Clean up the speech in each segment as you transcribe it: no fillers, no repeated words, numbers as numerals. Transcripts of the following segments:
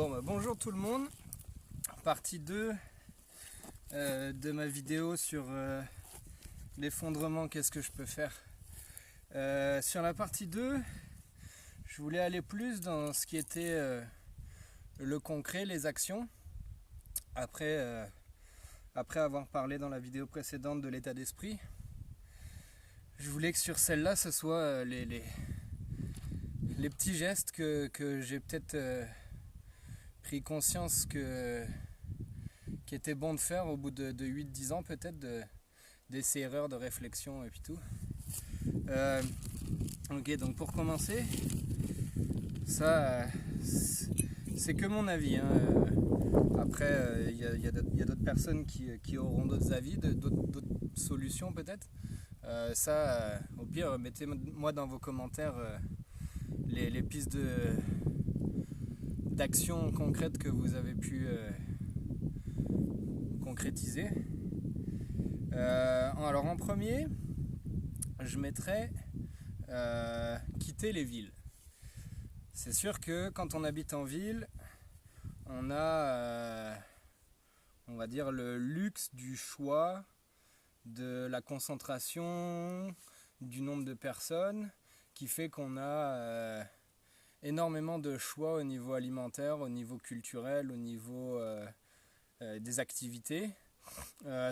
Bonjour tout le monde, partie 2 de ma vidéo sur l'effondrement, qu'est-ce que je peux faire. Sur la partie 2, je voulais aller plus dans ce qui était le concret, les actions, après avoir parlé dans la vidéo précédente de l'état d'esprit. Je voulais que sur celle-là, ce soit les petits gestes que j'ai peut-être pris conscience qu'il était bon de faire au bout de 8-10 ans peut-être, d'essais erreurs, de réflexion et puis tout. Ok, donc pour commencer, ça c'est que mon avis, hein. Après il y a d'autres personnes qui auront d'autres avis, d'autres solutions peut-être. Au pire, mettez-moi dans vos commentaires les pistes d'actions concrètes que vous avez pu concrétiser. Alors en premier, je mettrais quitter les villes. C'est sûr que quand on habite en ville, on a, on va dire, le luxe du choix, de la concentration, du nombre de personnes, qui fait qu'on a énormément de choix au niveau alimentaire, au niveau culturel, au niveau des activités.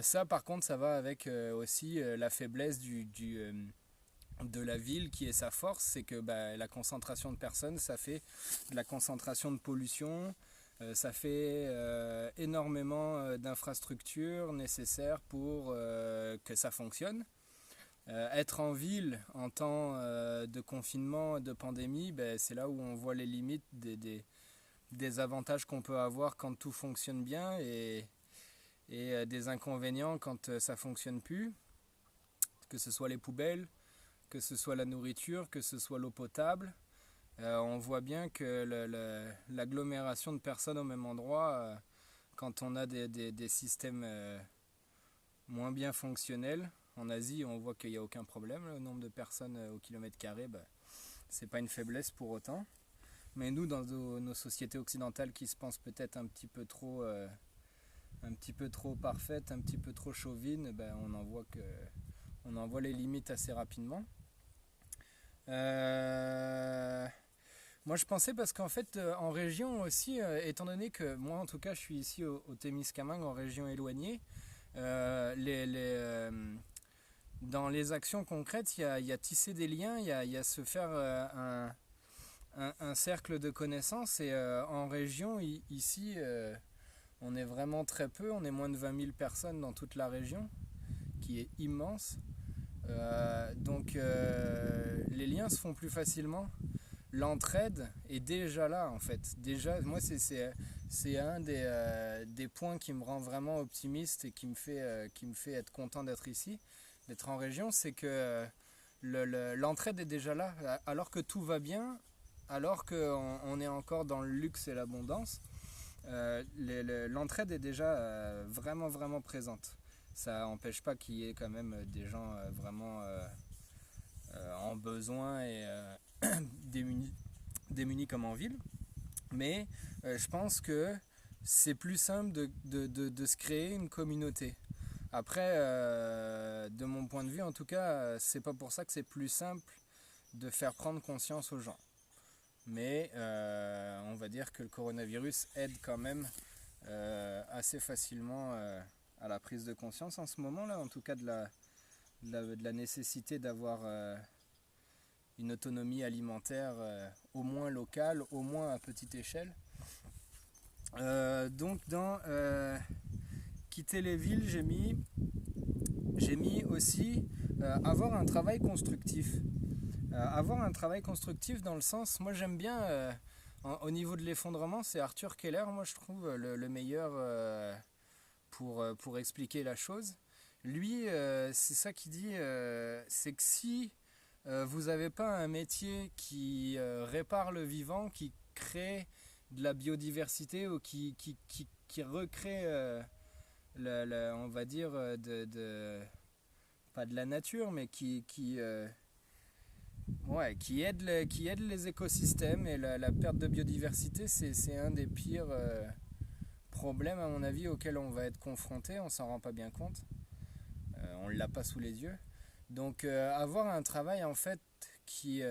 Ça par contre ça va avec aussi la faiblesse de la ville qui est sa force, c'est que la concentration de personnes, ça fait de la concentration de pollution, ça fait énormément d'infrastructures nécessaires pour que ça fonctionne. Être en ville en temps de confinement, de pandémie, c'est là où on voit les limites des avantages qu'on peut avoir quand tout fonctionne bien et des inconvénients quand ça fonctionne plus, que ce soit les poubelles, que ce soit la nourriture, que ce soit l'eau potable. On voit bien que l'agglomération de personnes au même endroit, quand on a des systèmes moins bien fonctionnels, en Asie on voit qu'il n'y a aucun problème, le nombre de personnes au kilomètre carré, c'est pas une faiblesse pour autant. Mais nous, dans nos sociétés occidentales qui se pensent peut-être un petit peu trop parfaites, un petit peu trop chauvines, on en voit les limites assez rapidement. Moi je pensais parce qu'en fait en région aussi, étant donné que moi en tout cas je suis ici au Témiscamingue, en région éloignée, dans les actions concrètes, il y a tisser des liens, il y a se faire un cercle de connaissances. Et en région, ici, on est vraiment très peu, on est moins de 20 000 personnes dans toute la région, qui est immense. Donc les liens se font plus facilement. L'entraide est déjà là en fait. Déjà, moi c'est un des points qui me rend vraiment optimiste et qui me fait être content d'être ici, d'être en région, c'est que l'entraide est déjà là, alors que tout va bien, alors qu'on est encore dans le luxe et l'abondance. L'entraide est déjà vraiment vraiment présente. Ça n'empêche pas qu'il y ait quand même des gens vraiment en besoin et démunis comme en ville. Mais je pense que c'est plus simple de se créer une communauté. Après, de mon point de vue en tout cas, c'est pas pour ça que c'est plus simple de faire prendre conscience aux gens. Mais on va dire que le coronavirus aide quand même assez facilement à la prise de conscience en ce moment-là, en tout cas de la nécessité d'avoir une autonomie alimentaire au moins locale, au moins à petite échelle. Donc dans quitter les villes, j'ai mis aussi avoir un travail constructif. Avoir un travail constructif dans le sens, moi j'aime bien, au niveau de l'effondrement, c'est Arthur Keller, moi je trouve le meilleur pour expliquer la chose. Lui, c'est ça qu'il dit, c'est que si vous n'avez pas un métier qui répare le vivant, qui crée de la biodiversité ou qui recrée, on va dire, pas de la nature, mais qui Ouais, qui aide les écosystèmes et la perte de biodiversité, c'est un des pires problèmes à mon avis auxquels on va être confronté, on s'en rend pas bien compte, on l'a pas sous les yeux. Donc avoir un travail en fait qui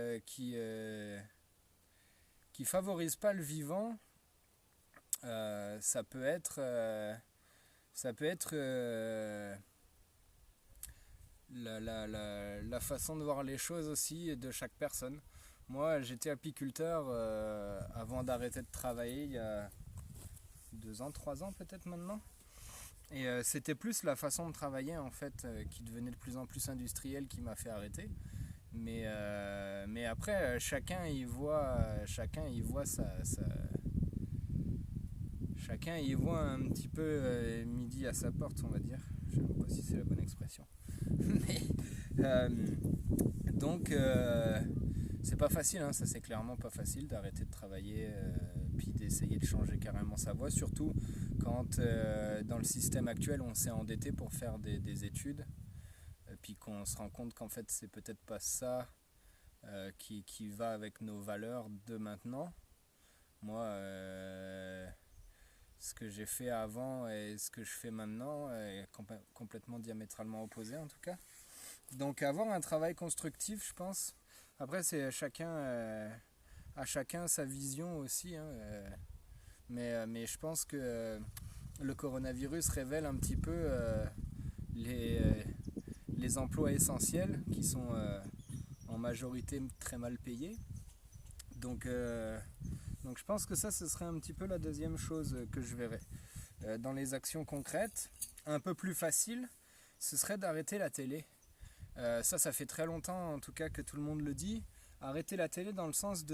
favorise pas le vivant, ça peut être ça peut être la façon de voir les choses aussi de chaque personne. Moi, j'étais apiculteur avant d'arrêter de travailler il y a 2 ans, 3 ans peut-être maintenant. Et c'était plus la façon de travailler en fait qui devenait de plus en plus industrielle qui m'a fait arrêter. Mais après, chacun y voit chacun y voit un petit peu midi à sa porte, on va dire. Je ne sais pas si c'est la bonne expression. Mais, euh, donc, c'est pas facile, hein, ça c'est clairement pas facile d'arrêter de travailler puis d'essayer de changer carrément sa voie, surtout quand dans le système actuel on s'est endetté pour faire des études, puis qu'on se rend compte qu'en fait c'est peut-être pas ça qui va avec nos valeurs de maintenant. Moi, ce que j'ai fait avant et ce que je fais maintenant est complètement diamétralement opposé en tout cas. Donc avoir un travail constructif, je pense. Après, c'est à chacun sa vision aussi, hein, mais je pense que le coronavirus révèle un petit peu les, euh, les emplois essentiels qui sont en majorité très mal payés. Donc, euh, donc je pense que ça, ce serait un petit peu la deuxième chose que je verrais. Dans les actions concrètes, un peu plus facile, ce serait d'arrêter la télé. Ça fait très longtemps en tout cas que tout le monde le dit. Arrêter la télé dans le sens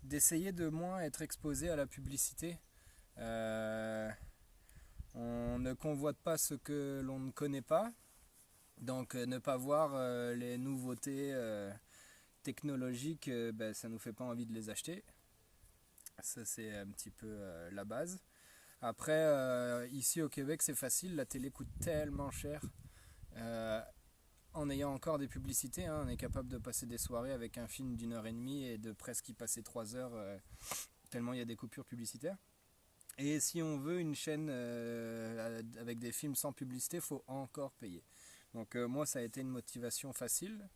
d'essayer de moins être exposé à la publicité. Euh, on ne convoite pas ce que l'on ne connaît pas. Donc ne pas voir les nouveautés technologiques, ben, ça ne nous fait pas envie de les acheter. Ça c'est un petit peu la base. Après, ici au Québec c'est facile, la télé coûte tellement cher. Euh, En ayant encore des publicités, hein, on est capable de passer des soirées avec un film d'1 heure et demie et de presque y passer 3 heures tellement il y a des coupures publicitaires. Et si on veut une chaîne avec des films sans publicité, il faut encore payer. Donc moi ça a été une motivation facile.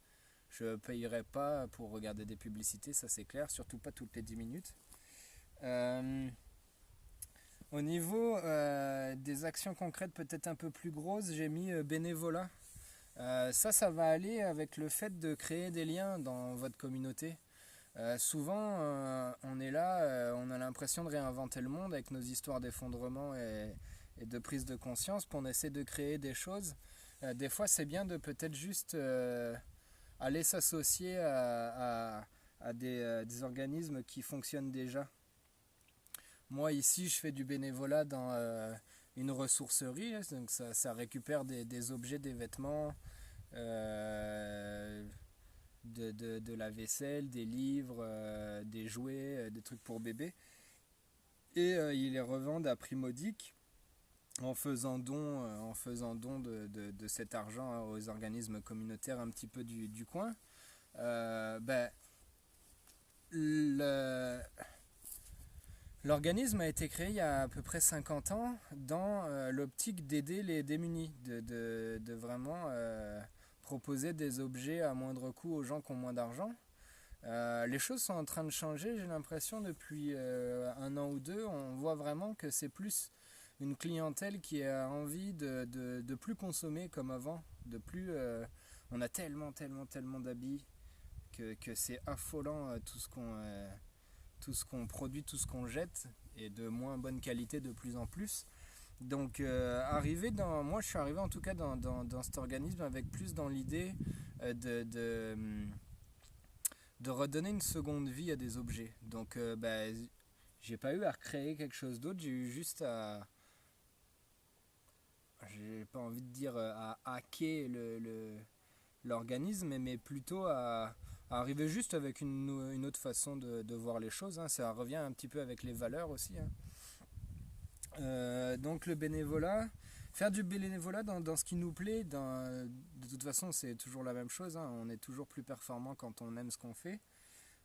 Je ne payerai pas pour regarder des publicités, ça c'est clair, surtout pas toutes les 10 minutes. Euh, Au niveau des actions concrètes peut-être un peu plus grosses, j'ai mis bénévolat. Ça va aller avec le fait de créer des liens dans votre communauté. Souvent, on est là, on a l'impression de réinventer le monde avec nos histoires d'effondrement et de prise de conscience, pour on essaie de créer des choses. Des fois, c'est bien de peut-être juste aller s'associer à des organismes qui fonctionnent déjà. Moi, ici, je fais du bénévolat dans une ressourcerie, donc ça récupère des objets, des vêtements, euh, de la vaisselle, des livres, des jouets, des trucs pour bébé. Et ils les revendent à prix modique en faisant don de cet argent hein, aux organismes communautaires un petit peu du coin. Ben, le, L'organisme a été créé il y a à peu près 50 ans dans l'optique d'aider les démunis, de vraiment proposer des objets à moindre coût aux gens qui ont moins d'argent. Les choses sont en train de changer, j'ai l'impression, depuis 1 an ou 2. On voit vraiment que c'est plus une clientèle qui a envie de plus consommer comme avant. On a tellement d'habits que c'est affolant tout ce qu'on produit, tout ce qu'on jette, et de moins bonne qualité de plus en plus. Donc moi je suis arrivé en tout cas dans cet organisme avec plus dans l'idée de redonner une seconde vie à des objets. Donc j'ai pas eu à recréer quelque chose d'autre, j'ai eu juste j'ai pas envie de dire à hacker l'organisme, mais plutôt à arriver juste avec une autre façon de voir les choses. Hein. Ça revient un petit peu avec les valeurs aussi. Hein. Donc le bénévolat, faire du bénévolat dans ce qui nous plaît, de toute façon c'est toujours la même chose, hein, on est toujours plus performant quand on aime ce qu'on fait.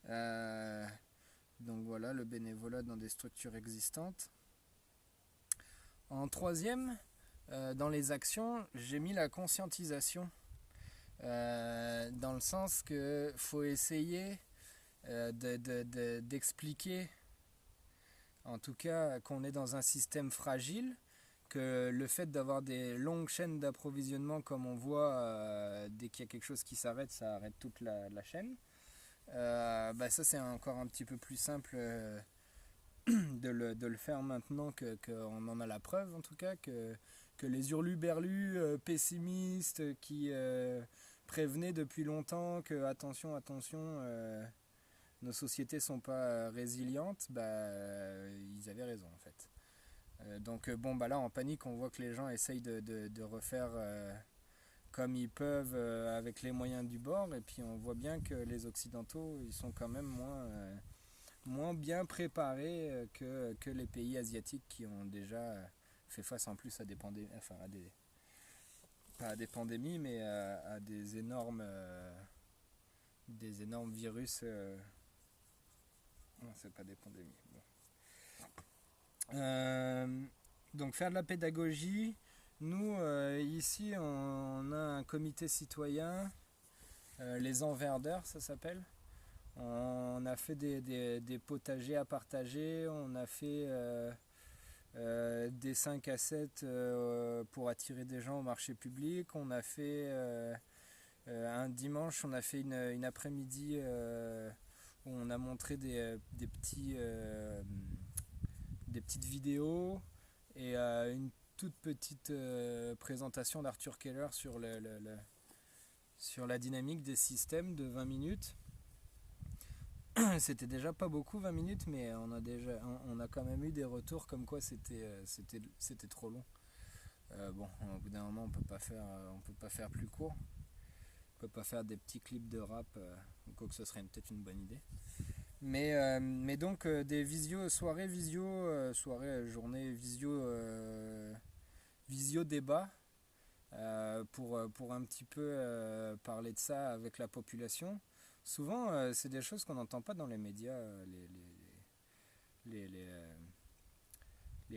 Euh, donc voilà, le bénévolat dans des structures existantes. En troisième, dans les actions, j'ai mis la conscientisation, dans le sens que faut essayer d'expliquer, en tout cas, qu'on est dans un système fragile, que le fait d'avoir des longues chaînes d'approvisionnement, comme on voit, dès qu'il y a quelque chose qui s'arrête, ça arrête toute la chaîne. Ça c'est encore un petit peu plus simple de le faire maintenant qu'on en a la preuve, en tout cas, que les hurluberlus pessimistes qui prévenaient depuis longtemps que attention, nos sociétés sont pas résilientes, ils avaient raison en fait. Donc là en panique on voit que les gens essayent de refaire comme ils peuvent avec les moyens du bord, et puis on voit bien que les occidentaux ils sont quand même moins bien préparés que les pays asiatiques qui ont déjà fait face en plus à des pandémies, enfin pas à des pandémies mais à des énormes virus. Non, c'est pas des pandémies. Bon. Donc faire de la pédagogie. Nous, ici, on a un comité citoyen, les Enverdeurs, ça s'appelle. On a fait des potagers à partager, on a fait des 5 à 7 pour attirer des gens au marché public. On a fait un dimanche, on a fait une après-midi où on a montré des petites vidéos et une toute petite présentation d'Arthur Keller sur la dynamique des systèmes de 20 minutes. C'était déjà pas beaucoup 20 minutes, mais on a quand même eu des retours comme quoi c'était trop long. Au bout d'un moment on peut pas faire plus court. On peut pas faire des petits clips de rap, quoique ce serait peut-être une bonne idée. Mais donc des soirées journées visio débat pour un petit peu parler de ça avec la population. Souvent c'est des choses qu'on n'entend pas dans les médias, les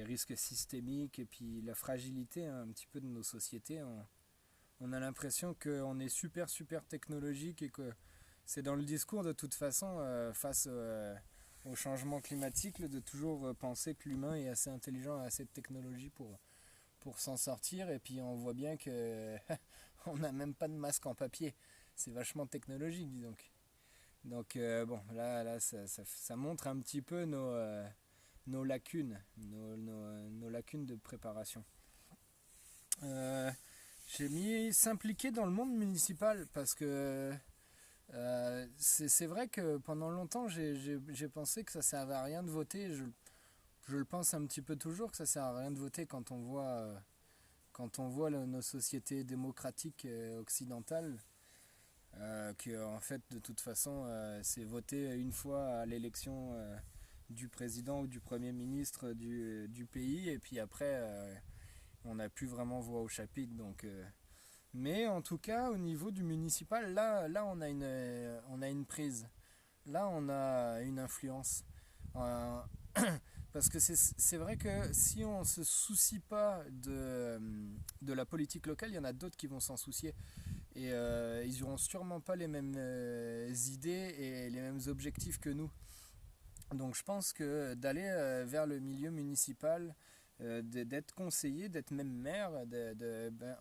risques systémiques et puis la fragilité un petit peu de nos sociétés. On a l'impression qu'on est super technologique et que c'est dans le discours de toute façon face au changement climatique de toujours penser que l'humain est assez intelligent et assez de technologie pour s'en sortir, et puis on voit bien que on n'a même pas de masque en papier, c'est vachement technologique, dis donc là ça montre un petit peu nos lacunes nos lacunes de préparation. J'ai mis s'impliquer dans le monde municipal parce que c'est vrai que pendant longtemps j'ai pensé que ça servait à rien de voter. Je le pense un petit peu toujours que ça sert à rien de voter quand on voit nos sociétés démocratiques occidentales, que en fait de toute façon c'est voter une fois à l'élection du président ou du premier ministre du pays, et puis après on n'a plus vraiment voix au chapitre. Mais en tout cas au niveau du municipal, là on a une prise, là on a une influence, parce que c'est vrai que si on se soucie pas de la politique locale, il y en a d'autres qui vont s'en soucier, et ils n'auront sûrement pas les mêmes idées et les mêmes objectifs que nous. Donc je pense que d'aller vers le milieu municipal, d'être conseiller, d'être même maire,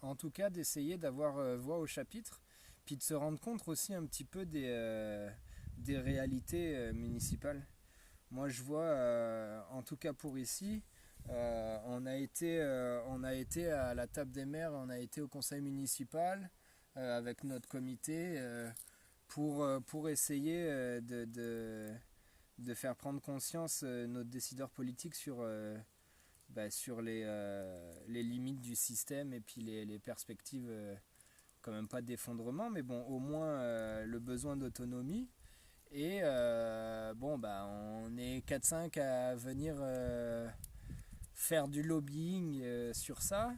en tout cas d'essayer d'avoir voix au chapitre, puis de se rendre compte aussi un petit peu des réalités municipales. Moi je vois, en tout cas pour ici, on a été à la table des maires, on a été au conseil municipal avec notre comité pour essayer de faire prendre conscience nos décideurs politiques sur les limites du système, et puis les perspectives, quand même pas d'effondrement, mais bon, au moins le besoin d'autonomie. Et on est 4-5 à venir faire du lobbying sur ça.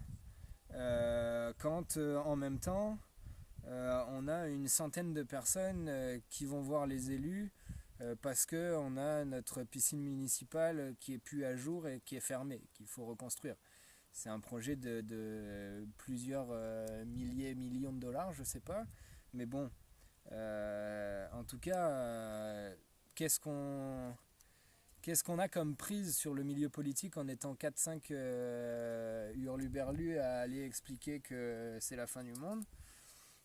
quand en même temps on a une centaine de personnes qui vont voir les élus parce qu'on a notre piscine municipale qui est plus à jour et qui est fermée, qu'il faut reconstruire. C'est un projet de plusieurs millions de dollars, je sais pas. Mais bon, en tout cas, qu'est-ce qu'on qu'est-ce qu'on a comme prise sur le milieu politique en étant 4-5 hurluberlus à aller expliquer que c'est la fin du monde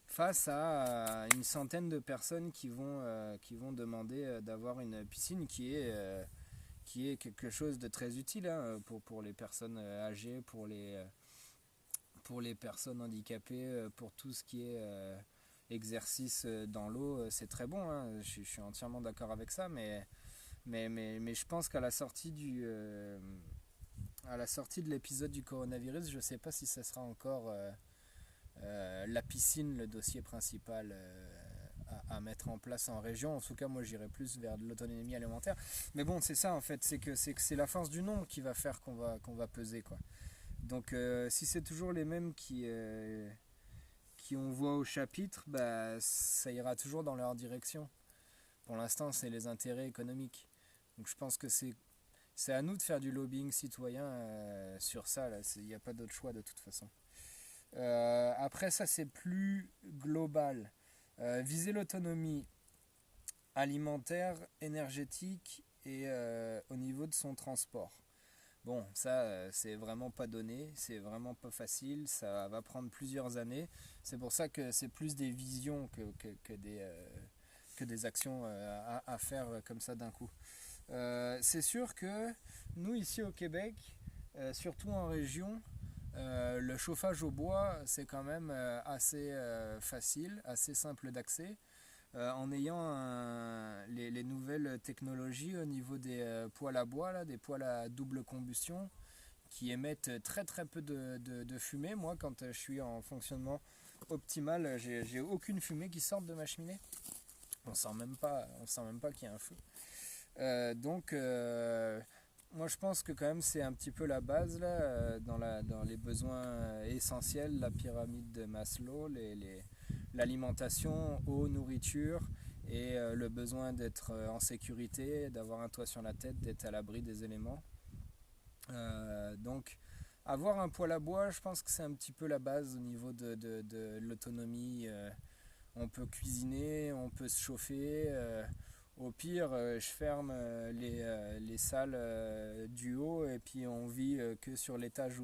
face à une centaine de personnes qui vont demander d'avoir une piscine qui est quelque chose de très utile hein, pour les personnes âgées, pour les personnes handicapées, pour tout ce qui est exercice dans l'eau, c'est très bon. Hein. Je suis entièrement d'accord avec ça, mais je pense qu'à la sortie à la sortie de l'épisode du coronavirus, je ne sais pas si ça sera encore la piscine, le dossier principal à mettre en place en région. En tout cas, moi, j'irai plus vers de l'autonomie alimentaire. Mais bon, c'est ça, en fait, c'est que c'est la force du nombre qui va faire qu'on va peser, quoi. Donc, si c'est toujours les mêmes qui on voit au chapitre, bah, ça ira toujours dans leur direction. Pour l'instant, c'est les intérêts économiques. Donc, je pense que c'est à nous de faire du lobbying citoyen sur ça. Il n'y a pas d'autre choix de toute façon. Après ça c'est plus global. Viser l'autonomie alimentaire, énergétique et au niveau de son transport. Bon, ça c'est vraiment pas donné, c'est vraiment pas facile, ça va prendre plusieurs années. C'est pour ça que c'est plus des visions que des actions à faire comme ça d'un coup. C'est sûr que nous ici au Québec, surtout en région, le chauffage au bois, c'est quand même assez facile, assez simple d'accès. En ayant les nouvelles technologies au niveau des poêles à bois, là, des poêles à double combustion, qui émettent très très peu de fumée. Moi, quand je suis en fonctionnement optimal, j'ai aucune fumée qui sort de ma cheminée. On sent même pas qu'il y a un feu. Donc moi je pense que quand même c'est un petit peu la base là, dans les besoins essentiels, la pyramide de Maslow, l'alimentation, eau, nourriture et le besoin d'être en sécurité, d'avoir un toit sur la tête, d'être à l'abri des éléments. Donc avoir un poêle à bois, je pense que c'est un petit peu la base au niveau de l'autonomie. On peut cuisiner, on peut se chauffer. Au pire, je ferme les salles du haut et puis on vit que sur l'étage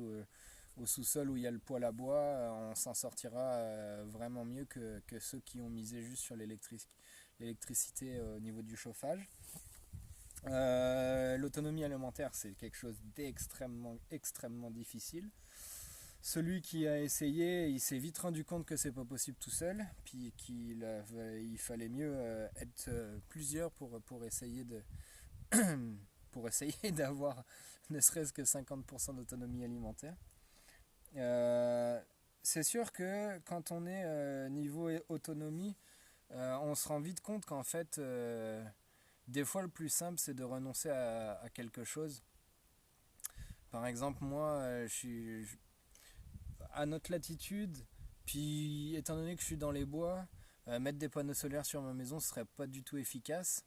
au sous-sol où il y a le poêle à bois. On s'en sortira vraiment mieux que ceux qui ont misé juste sur l'électricité au niveau du chauffage. L'autonomie alimentaire, c'est quelque chose extrêmement difficile. Celui qui a essayé, il s'est vite rendu compte que c'est pas possible tout seul, puis il fallait mieux être plusieurs pour essayer pour essayer d'avoir ne serait-ce que 50% d'autonomie alimentaire. C'est sûr que quand on est niveau autonomie, on se rend vite compte qu'en fait, des fois le plus simple c'est de renoncer à quelque chose. Par exemple, moi, à notre latitude, puis étant donné que je suis dans les bois, mettre des panneaux solaires sur ma maison ce serait pas du tout efficace.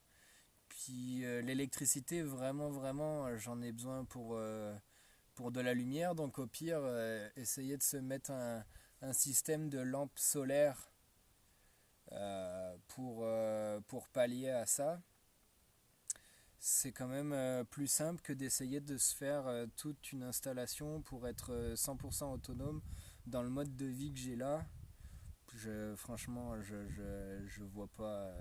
Puis l'électricité, vraiment, j'en ai besoin pour de la lumière. Donc au pire, essayer de se mettre un système de lampes solaires pour pallier à ça. C'est quand même plus simple que d'essayer de se faire toute une installation pour être 100% autonome dans le mode de vie que j'ai là. Franchement, je vois pas.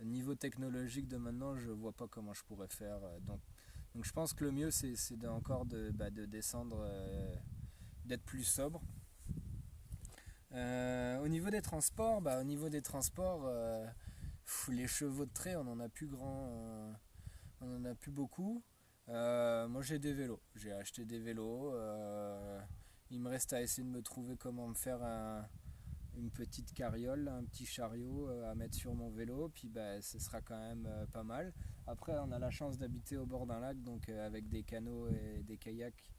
Niveau technologique de maintenant, je vois pas comment je pourrais faire. Donc je pense que le mieux, c'est encore de descendre, d'être plus sobre. Au niveau des transports, les chevaux de trait, on en a plus grand. On en a plus beaucoup. Moi j'ai des vélos. J'ai acheté des vélos. Il me reste à essayer de me trouver comment me faire une petite carriole, un petit chariot à mettre sur mon vélo. Puis ce sera quand même pas mal. Après on a la chance d'habiter au bord d'un lac, donc avec des canots et des kayaks,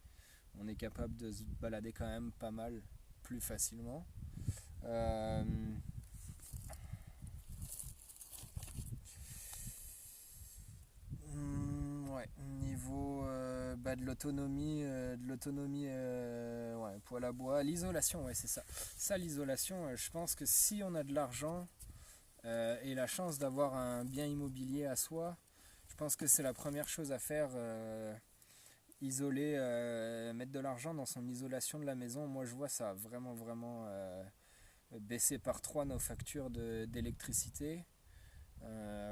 on est capable de se balader quand même pas mal plus facilement. Euh, ouais, niveau de l'autonomie, ouais, poêle à bois, l'isolation, ouais, c'est ça. Ça, l'isolation, je pense que si on a de l'argent et la chance d'avoir un bien immobilier à soi, je pense que c'est la première chose à faire. Isoler, mettre de l'argent dans son isolation de la maison. Moi, je vois ça vraiment, vraiment baisser par 3 nos factures d'électricité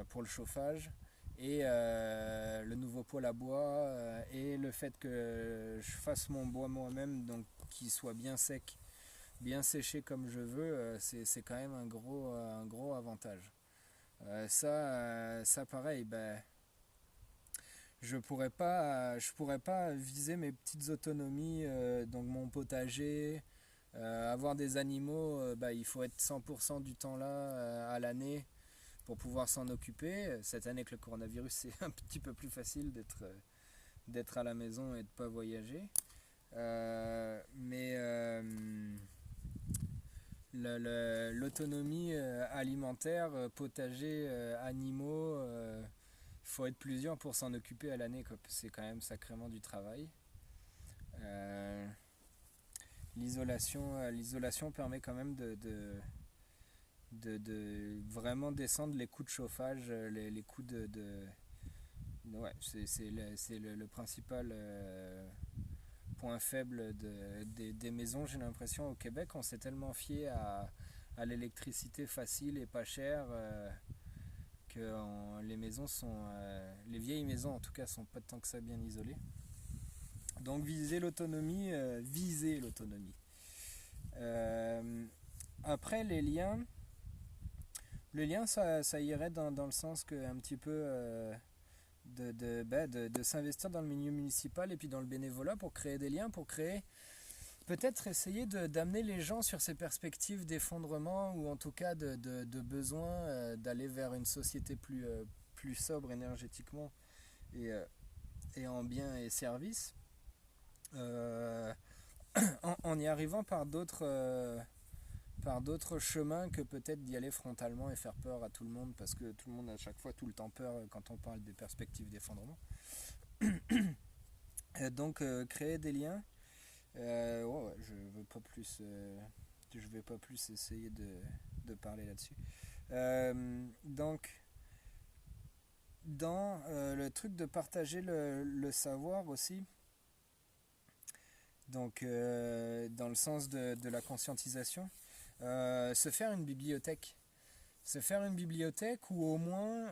pour le chauffage et le nouveau poêle à bois et le fait que je fasse mon bois moi-même, donc qu'il soit bien sec, bien séché comme je veux, c'est quand même un gros avantage. Ça pareil, ben, je pourrais pas viser mes petites autonomies, donc mon potager, avoir des animaux, bah, il faut être 100% du temps là à l'année pour pouvoir s'en occuper. Cette année avec le coronavirus, c'est un petit peu plus facile d'être à la maison et de pas voyager. Mais l'autonomie alimentaire, potager, animaux, il faut être plusieurs pour s'en occuper à l'année, quoi. C'est quand même sacrément du travail. Euh, l'isolation permet quand même de vraiment descendre les coûts de chauffage, les coûts ouais, le principal point faible des maisons, j'ai l'impression, au Québec. On s'est tellement fié à l'électricité facile et pas chère que les maisons les vieilles maisons en tout cas sont pas tant que ça bien isolées. Donc viser l'autonomie. Après les liens ça irait dans le sens que un petit peu de s'investir dans le milieu municipal et puis dans le bénévolat pour créer des liens, pour créer peut-être essayer d'amener les gens sur ces perspectives d'effondrement ou en tout cas de besoin d'aller vers une société plus sobre énergétiquement et, euh, et en biens et services en y arrivant par d'autres chemins que peut-être d'y aller frontalement et faire peur à tout le monde parce que tout le monde a à chaque fois tout le temps peur quand on parle des perspectives d'effondrement. Donc créer des liens. Ouais, je vais pas plus essayer de parler là-dessus. Donc, dans le truc de partager le savoir aussi, donc dans le sens de la conscientisation, se faire une bibliothèque. Se faire une bibliothèque ou au moins,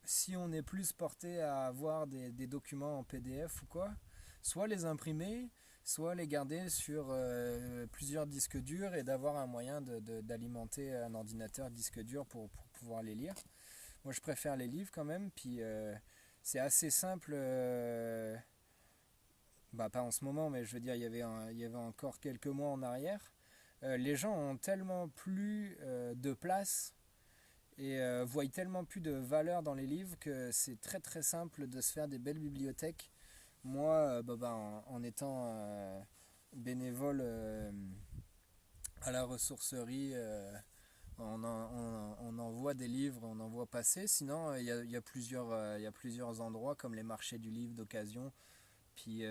si on est plus porté à avoir des documents en PDF ou quoi, soit les imprimer, soit les garder sur plusieurs disques durs et d'avoir un moyen d'alimenter un ordinateur disque dur pour pouvoir les lire. Moi je préfère les livres quand même, puis c'est assez simple, bah pas en ce moment, mais je veux dire il y avait encore quelques mois en arrière. Les gens ont tellement plus de place et voient tellement plus de valeur dans les livres que c'est très très simple de se faire des belles bibliothèques. Moi, en étant bénévole à la ressourcerie, on en voit des livres, on en voit passer. Sinon, il y a plusieurs endroits comme les marchés du livre d'occasion, puis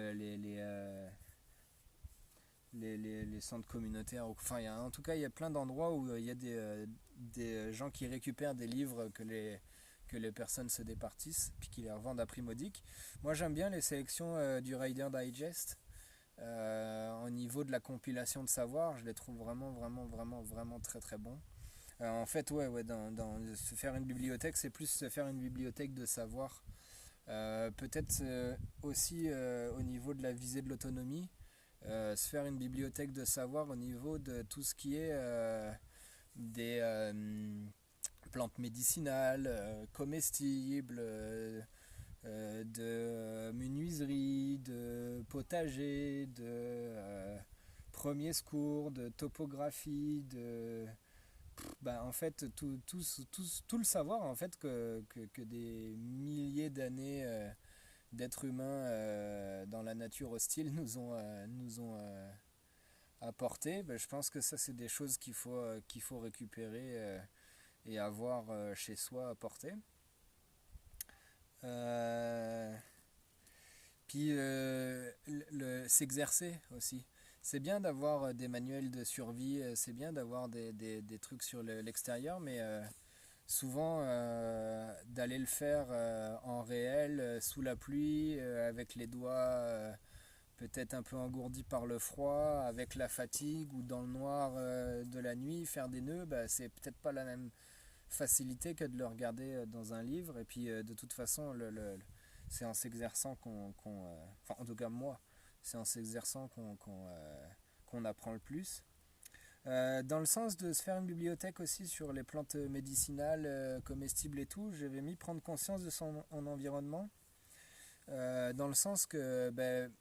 les centres communautaires. Enfin, en tout cas, il y a plein d'endroits où il y a des gens qui récupèrent des livres que les personnes se départissent, puis qui les revendent à prix modique. Moi, j'aime bien les sélections du Rider Digest. Au niveau de la compilation de savoir, je les trouve vraiment, vraiment, vraiment, vraiment très, très bons. En fait, ouais, se faire une bibliothèque, c'est plus se faire une bibliothèque de savoir. Peut-être aussi au niveau de la visée de l'autonomie, se faire une bibliothèque de savoir au niveau de tout ce qui est des plantes médicinales, comestibles, de menuiserie, de potager, de premiers secours, de topographie, en fait tout le savoir en fait que des milliers d'années d'êtres humains dans la nature hostile nous ont apporté. Ben, je pense que ça, c'est des choses qu'il faut récupérer et avoir chez soi à porter. Puis s'exercer aussi. C'est bien d'avoir des manuels de survie, c'est bien d'avoir des trucs sur l'extérieur, mais souvent d'aller le faire en réel, sous la pluie, avec les doigts peut-être un peu engourdis par le froid, avec la fatigue ou dans le noir de la nuit, faire des nœuds, bah, c'est peut-être pas la même facilité que de le regarder dans un livre. Et puis de toute façon, c'est en s'exerçant enfin en tout cas moi, c'est en s'exerçant qu'on apprend le plus. Dans le sens de se faire une bibliothèque aussi sur les plantes médicinales, comestibles et tout, j'avais mis prendre conscience de son environnement, dans le sens que ben,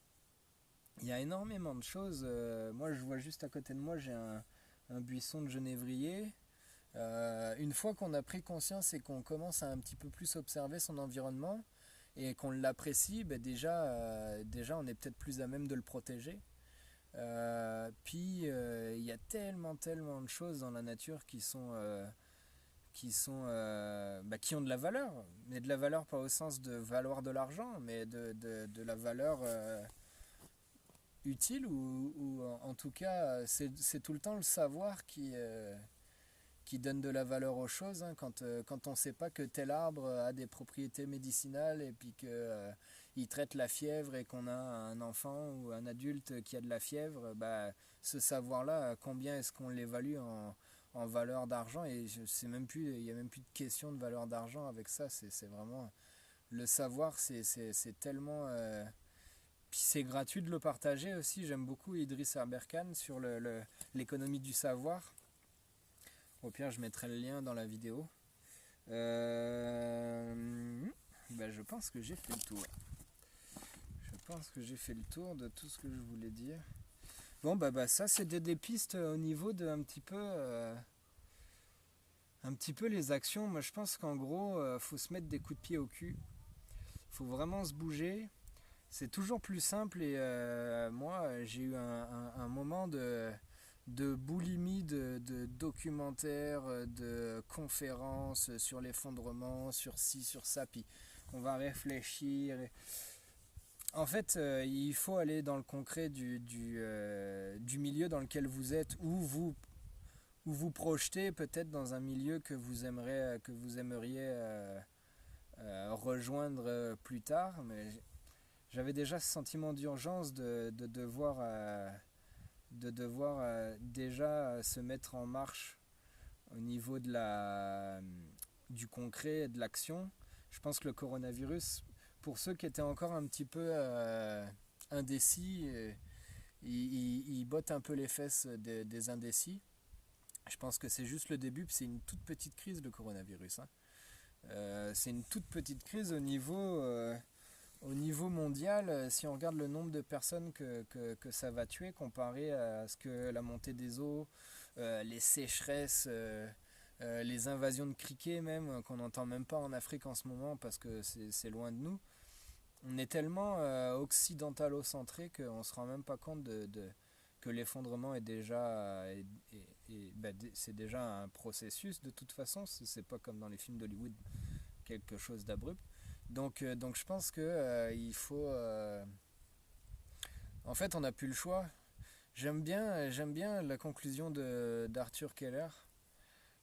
il y a énormément de choses. Moi, je vois juste à côté de moi, j'ai un buisson de genévrier. Une fois qu'on a pris conscience et qu'on commence à un petit peu plus observer son environnement et qu'on l'apprécie, ben déjà on est peut-être plus à même de le protéger. Puis il y a tellement de choses dans la nature qui ont de la valeur, mais de la valeur pas au sens de valoir de l'argent, mais de la valeur utile ou en tout cas c'est tout le temps le savoir qui donne de la valeur aux choses, hein, quand on ne sait pas que tel arbre a des propriétés médicinales et puis qu'il traite la fièvre et qu'on a un enfant ou un adulte qui a de la fièvre, bah, ce savoir-là, combien est-ce qu'on l'évalue en valeur d'argent, et je sais même plus, il n'y a même plus de question de valeur d'argent avec ça, c'est vraiment le savoir, c'est tellement puis c'est gratuit de le partager aussi. J'aime beaucoup Idriss Aberkan sur l'économie du savoir. Au pire, je mettrai le lien dans la vidéo. Ben, je pense que j'ai fait le tour. Je pense que j'ai fait le tour de tout ce que je voulais dire. Bon, bah ça, c'est des pistes au niveau de un petit peu les actions. Moi, je pense qu'en gros, faut se mettre des coups de pied au cul. Faut vraiment se bouger. C'est toujours plus simple et moi j'ai eu un moment de boulimie de documentaires, de conférences sur l'effondrement, sur ci, sur ça, puis on va réfléchir. En fait, il faut aller dans le concret du milieu dans lequel vous êtes, ou vous projetez peut-être dans un milieu que vous aimeriez rejoindre plus tard, mais j'avais déjà ce sentiment d'urgence de devoir déjà se mettre en marche au niveau du concret et de l'action. Je pense que le coronavirus, pour ceux qui étaient encore un petit peu indécis, il botte un peu les fesses des indécis. Je pense que c'est juste le début, puis c'est une toute petite crise, le coronavirus, hein. C'est une toute petite crise au niveau mondial. Si on regarde le nombre de personnes que ça va tuer comparé à ce que la montée des eaux, les sécheresses, les invasions de criquets même, qu'on n'entend même pas en Afrique en ce moment parce que c'est loin de nous, on est tellement occidentalo-centré qu'on ne se rend même pas compte que l'effondrement est déjà, c'est déjà un processus de toute façon. C'est pas comme dans les films d'Hollywood, quelque chose d'abrupt. Donc je pense que il faut. En fait, on n'a plus le choix. J'aime bien la conclusion d'Arthur Keller.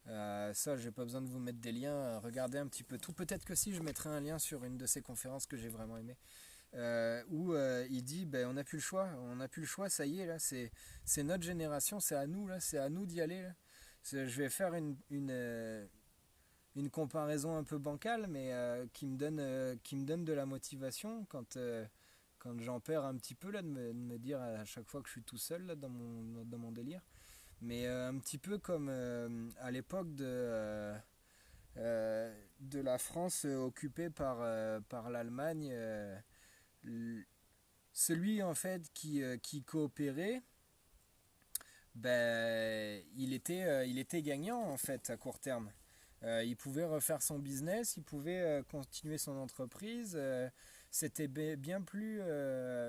Ça, j'ai pas besoin de vous mettre des liens. Regardez un petit peu tout. Peut-être que si je mettrai un lien sur une de ses conférences que j'ai vraiment aimé, où il dit, ben, on n'a plus le choix. On n'a plus le choix. Ça y est là. C'est notre génération. C'est à nous là. C'est à nous d'y aller là. Je vais faire une comparaison un peu bancale, mais qui me donne de la motivation quand j'en perds un petit peu là, de me dire à chaque fois que je suis tout seul là, dans mon délire. Mais un petit peu comme à l'époque de la France occupée par l'Allemagne, celui en fait qui coopérait, ben, il était gagnant en fait à court terme. Il pouvait refaire son business, il pouvait continuer son entreprise. C'était bien plus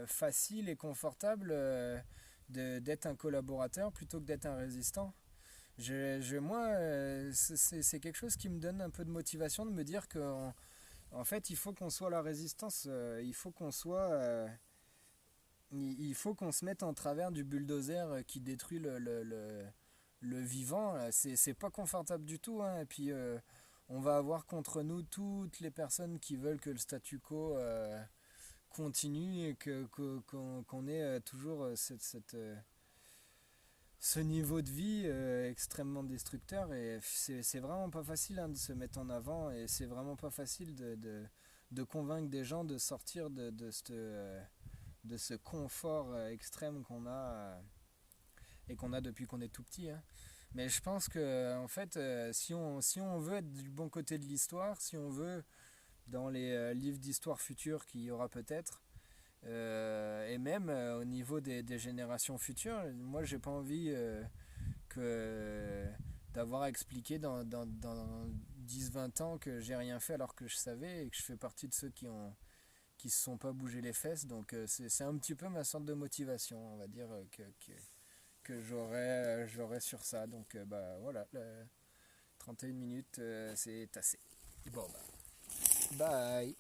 facile et confortable d'être un collaborateur plutôt que d'être un résistant. Moi, c'est quelque chose qui me donne un peu de motivation de me dire qu'en en fait, il faut qu'on soit la résistance, il faut qu'on se mette en travers du bulldozer qui détruit le vivant. C'est pas confortable du tout, hein. Et puis, on va avoir contre nous toutes les personnes qui veulent que le statu quo continue et qu'on ait toujours ce niveau de vie extrêmement destructeur. Et c'est vraiment pas facile, hein, de se mettre en avant, et c'est vraiment pas facile de convaincre des gens de sortir de ce confort extrême qu'on a et qu'on a depuis qu'on est tout petit, hein. Mais je pense que en fait, si on veut être du bon côté de l'histoire, si on veut dans les livres d'histoire futures qu'il y aura peut-être, et même au niveau des générations futures, moi j'ai pas envie que d'avoir à expliquer dans 10-20 ans que j'ai rien fait alors que je savais et que je fais partie de ceux qui se sont pas bougé les fesses. Donc c'est un petit peu ma sorte de motivation, on va dire, que j'aurais sur ça. Donc bah voilà, 31 minutes, c'est assez. Bon bah, bye.